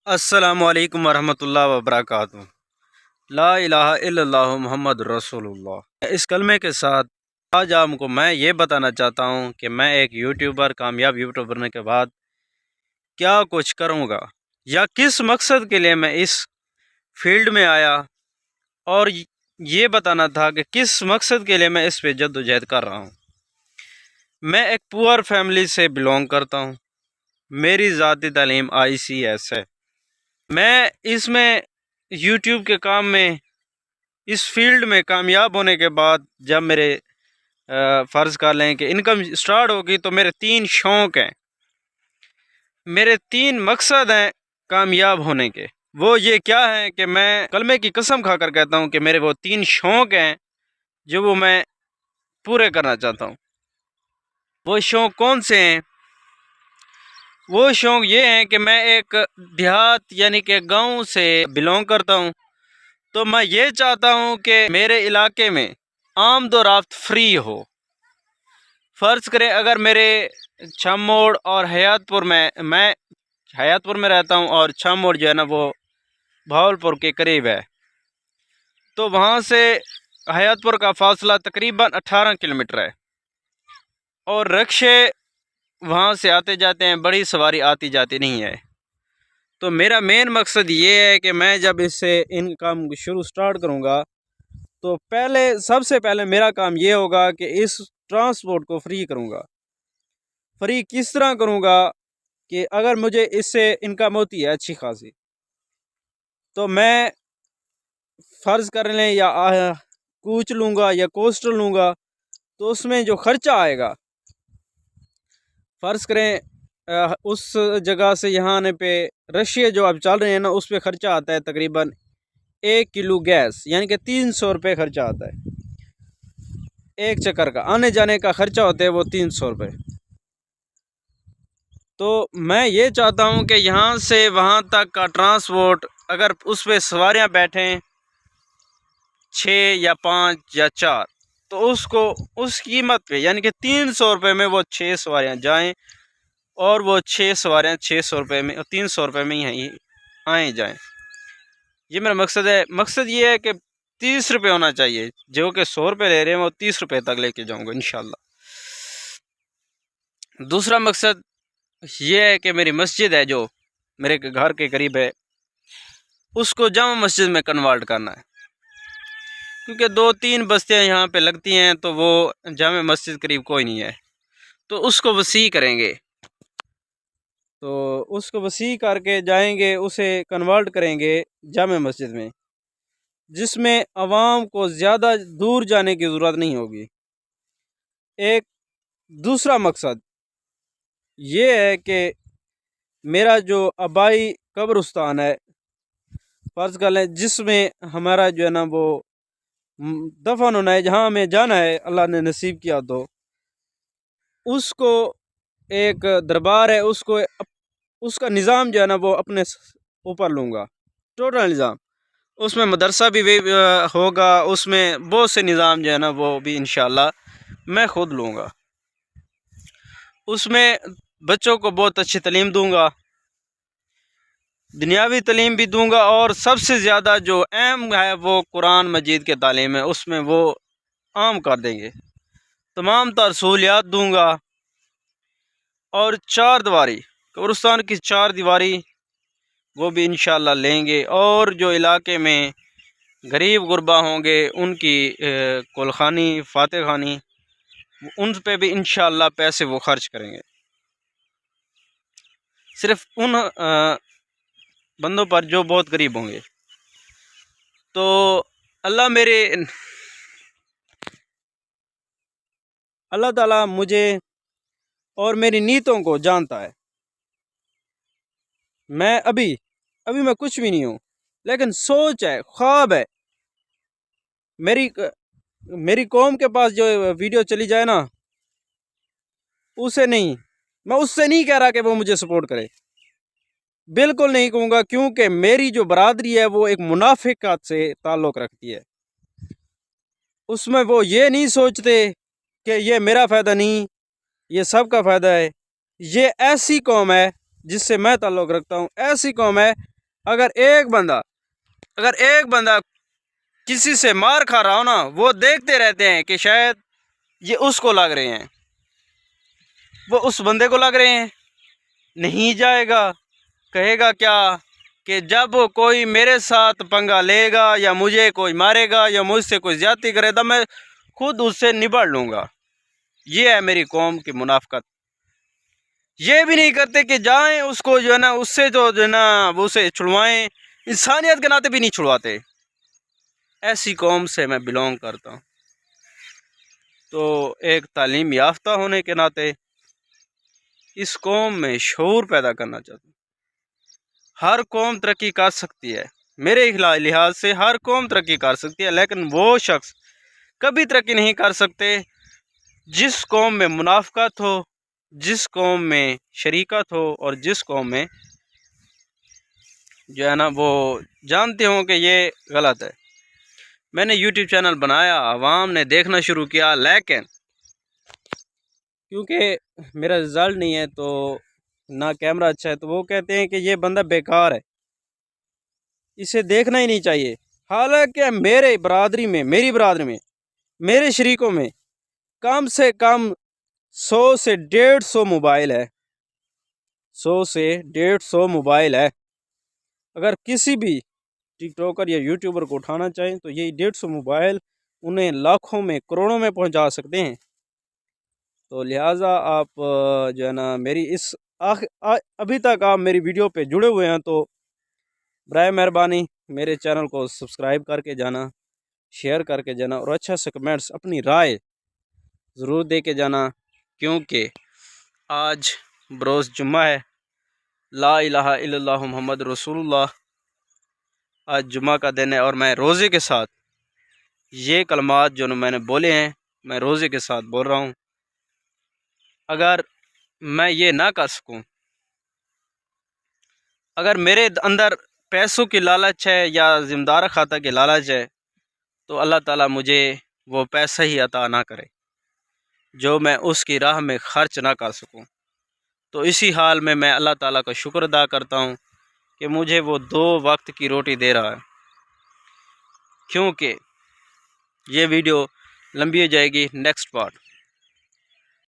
السلام علیکم ورحمۃ اللہ وبرکاتہ۔ لا الہ الا اللہ محمد رسول اللہ۔ اس کلمے کے ساتھ آج آپ کو میں یہ بتانا چاہتا ہوں کہ میں ایک یوٹیوبر، کامیاب یوٹیوبر بننے کے بعد کیا کچھ کروں گا، یا کس مقصد کے لیے میں اس فیلڈ میں آیا، اور یہ بتانا تھا کہ کس مقصد کے لیے میں اس پہ جد و جہد کر رہا ہوں۔ میں ایک پور فیملی سے بلونگ کرتا ہوں۔ میری ذاتی تعلیم ICS ہے۔ میں اس میں یوٹیوب کے کام میں، اس فیلڈ میں کامیاب ہونے کے بعد، جب میرے فرض کر لیں کہ انکم سٹارٹ ہوگی، تو میرے 3 شوق ہیں، میرے 3 مقصد ہیں کامیاب ہونے کے۔ وہ یہ کیا ہیں کہ میں کلمے کی قسم کھا کر کہتا ہوں کہ میرے وہ 3 شوق ہیں جو وہ میں پورے کرنا چاہتا ہوں۔ وہ شوق کون سے ہیں؟ وہ شوق یہ ہیں کہ میں ایک دیہات یعنی کہ گاؤں سے بلونگ کرتا ہوں، تو میں یہ چاہتا ہوں کہ میرے علاقے میں آمد و رفت فری ہو۔ فرض کریں اگر میرے چھم موڑ اور حیات پور میں حیات پور میں رہتا ہوں، اور چھم موڑ جو ہے نا وہ بھاولپور کے قریب ہے، تو وہاں سے حیات پور کا فاصلہ تقریباً 18 کلومیٹر ہے، اور رکشے وہاں سے آتے جاتے ہیں، بڑی سواری آتی جاتی نہیں ہے۔ تو میرا مین مقصد یہ ہے کہ میں جب اس سے انکم شروع سٹارٹ کروں گا، تو سب سے پہلے میرا کام یہ ہوگا کہ اس ٹرانسپورٹ کو فری کروں گا۔ فری کس طرح کروں گا کہ اگر مجھے اس سے انکم ہوتی ہے اچھی خاصی، تو میں فرض کر لیں یا کوچ لوں گا یا کوسٹر لوں گا، تو اس میں جو خرچہ آئے گا، فرض کریں اس جگہ سے یہاں آنے پہ رشیے جو اب چل رہے ہیں نا، اس پہ خرچہ آتا ہے تقریباً 1 کلو گیس، یعنی کہ 300 روپے خرچہ آتا ہے ایک چکر کا۔ آنے جانے کا خرچہ ہوتا ہے وہ 300 روپے۔ تو میں یہ چاہتا ہوں کہ یہاں سے وہاں تک کا ٹرانسپورٹ، اگر اس پہ سواریاں بیٹھیں 6 یا 5 یا 4، تو اس قیمت پہ یعنی کہ 300 روپے میں وہ 6 سواریاں جائیں، اور وہ 6 سواریاں 600 روپے میں، 300 روپے میں ہی آئیں جائیں۔ یہ میرا مقصد ہے۔ مقصد یہ ہے کہ 30 روپے ہونا چاہیے، جو کہ 100 روپے لے رہے ہیں وہ 30 روپے تک لے کے جاؤں گا انشاءاللہ۔ دوسرا مقصد یہ ہے کہ میری مسجد ہے جو میرے گھر کے قریب ہے، اس کو جامع مسجد میں کنورٹ کرنا ہے، کیونکہ 2-3 بستیاں یہاں پہ لگتی ہیں، تو وہ جامع مسجد قریب کوئی نہیں ہے، تو اس کو وسیع کریں گے۔ تو اس کو وسیع کر کے جائیں گے، اسے کنورٹ کریں گے جامع مسجد میں، جس میں عوام کو زیادہ دور جانے کی ضرورت نہیں ہوگی۔ ایک دوسرا مقصد یہ ہے کہ میرا جو آبائی قبرستان ہے، فرض کر لیں جس میں ہمارا جو ہے نا وہ دفن ہونا ہے، جہاں ہمیں جانا ہے اللہ نے نصیب کیا، تو اس کو ایک دربار ہے، اس کا نظام جو ہے نا وہ اپنے اوپر لوں گا، ٹوٹل نظام۔ اس میں مدرسہ بھی ہوگا، اس میں بہت سے نظام جو ہے نا وہ بھی انشاءاللہ میں خود لوں گا۔ اس میں بچوں کو بہت اچھی تعلیم دوں گا، دنیاوی تعلیم بھی دوں گا، اور سب سے زیادہ جو اہم ہے وہ قرآن مجید کے تعلیم ہے، اس میں وہ عام کر دیں گے۔ تمام تر سہولیات دوں گا، اور 4 دیواری قبرستان کی 4 دیواری وہ بھی انشاءاللہ لیں گے، اور جو علاقے میں غریب غربا ہوں گے ان کی کلخانی، فاتح خانی، ان پہ بھی انشاءاللہ پیسے وہ خرچ کریں گے، صرف ان بندوں پر جو بہت غریب ہوں گے۔ تو اللہ تعالیٰ مجھے اور میری نیتوں کو جانتا ہے۔ میں ابھی میں کچھ بھی نہیں ہوں، لیکن سوچ ہے، خواب ہے۔ میری قوم کے پاس جو ویڈیو چلی جائے نا، اسے نہیں، میں اس سے نہیں کہہ رہا کہ وہ مجھے سپورٹ کرے، بالکل نہیں کہوں گا، کیونکہ میری جو برادری ہے وہ ایک منافقت سے تعلق رکھتی ہے۔ اس میں وہ یہ نہیں سوچتے کہ یہ میرا فائدہ نہیں، یہ سب کا فائدہ ہے۔ یہ ایسی قوم ہے جس سے میں تعلق رکھتا ہوں، ایسی قوم ہے اگر ایک بندہ کسی سے مار کھا رہا ہو نا، وہ دیکھتے رہتے ہیں کہ شاید یہ اس کو لگ رہے ہیں، وہ اس بندے کو لگ رہے ہیں، نہیں جائے گا، کہے گا کیا کہ جب کوئی میرے ساتھ پنگا لے گا یا مجھے کوئی مارے گا یا مجھ سے کوئی زیادتی کرے گا میں خود اس سے نبڑ لوں گا۔ یہ ہے میری قوم کی منافقت۔ یہ بھی نہیں کرتے کہ جائیں اس کو جو ہے نا اس سے جو ہے نا وہ اسے چھڑوائیں، انسانیت کے ناطے بھی نہیں چھڑواتے۔ ایسی قوم سے میں بلونگ کرتا ہوں، تو ایک تعلیم یافتہ ہونے کے ناطے اس قوم میں شعور پیدا کرنا چاہتا ہوں۔ ہر قوم ترقی کر سکتی ہے، میرے لحاظ سے ہر قوم ترقی کر سکتی ہے، لیکن وہ شخص کبھی ترقی نہیں کر سکتے جس قوم میں منافقت ہو، جس قوم میں شریکت ہو، اور جس قوم میں جو ہے نا وہ جانتے ہوں کہ یہ غلط ہے۔ میں نے یوٹیوب چینل بنایا، عوام نے دیکھنا شروع کیا، لیکن کیونکہ میرا رزلٹ نہیں ہے تو نہ کیمرہ اچھا ہے، تو وہ کہتے ہیں کہ یہ بندہ بیکار ہے، اسے دیکھنا ہی نہیں چاہیے۔ حالانکہ میری برادری میں میرے شریکوں میں کم سے کم 100 سے 150 موبائل ہے، 100 سے 150 موبائل ہے۔ اگر کسی بھی ٹک ٹاکر یا یوٹیوبر کو اٹھانا چاہیں تو یہ 150 موبائل انہیں لاکھوں میں کروڑوں میں پہنچا سکتے ہیں۔ تو لہٰذا آپ جو ہے نا میری اس ابھی تک آپ میری ویڈیو پہ جڑے ہوئے ہیں تو برائے مہربانی میرے چینل کو سبسکرائب کر کے جانا، شیئر کر کے جانا، اور اچھا سے کمنٹس اپنی رائے ضرور دے کے جانا، کیونکہ آج بروز جمعہ ہے، لا الہ الا اللہ محمد رسول اللہ، آج جمعہ کا دن ہے، اور میں روزے کے ساتھ یہ کلمات جو میں نے بولے ہیں میں روزے کے ساتھ بول رہا ہوں۔ اگر میں یہ نہ کر سکوں، اگر میرے اندر پیسوں کی لالچ ہے یا ذمہ دار خاطہ کی لالچ ہے، تو اللہ تعالیٰ مجھے وہ پیسہ ہی عطا نہ کرے جو میں اس کی راہ میں خرچ نہ کر سکوں۔ تو اسی حال میں اللہ تعالیٰ کا شکر ادا کرتا ہوں کہ مجھے وہ 2 وقت کی روٹی دے رہا ہے، کیونکہ یہ ویڈیو لمبی ہو جائے گی، نیکسٹ پارٹ۔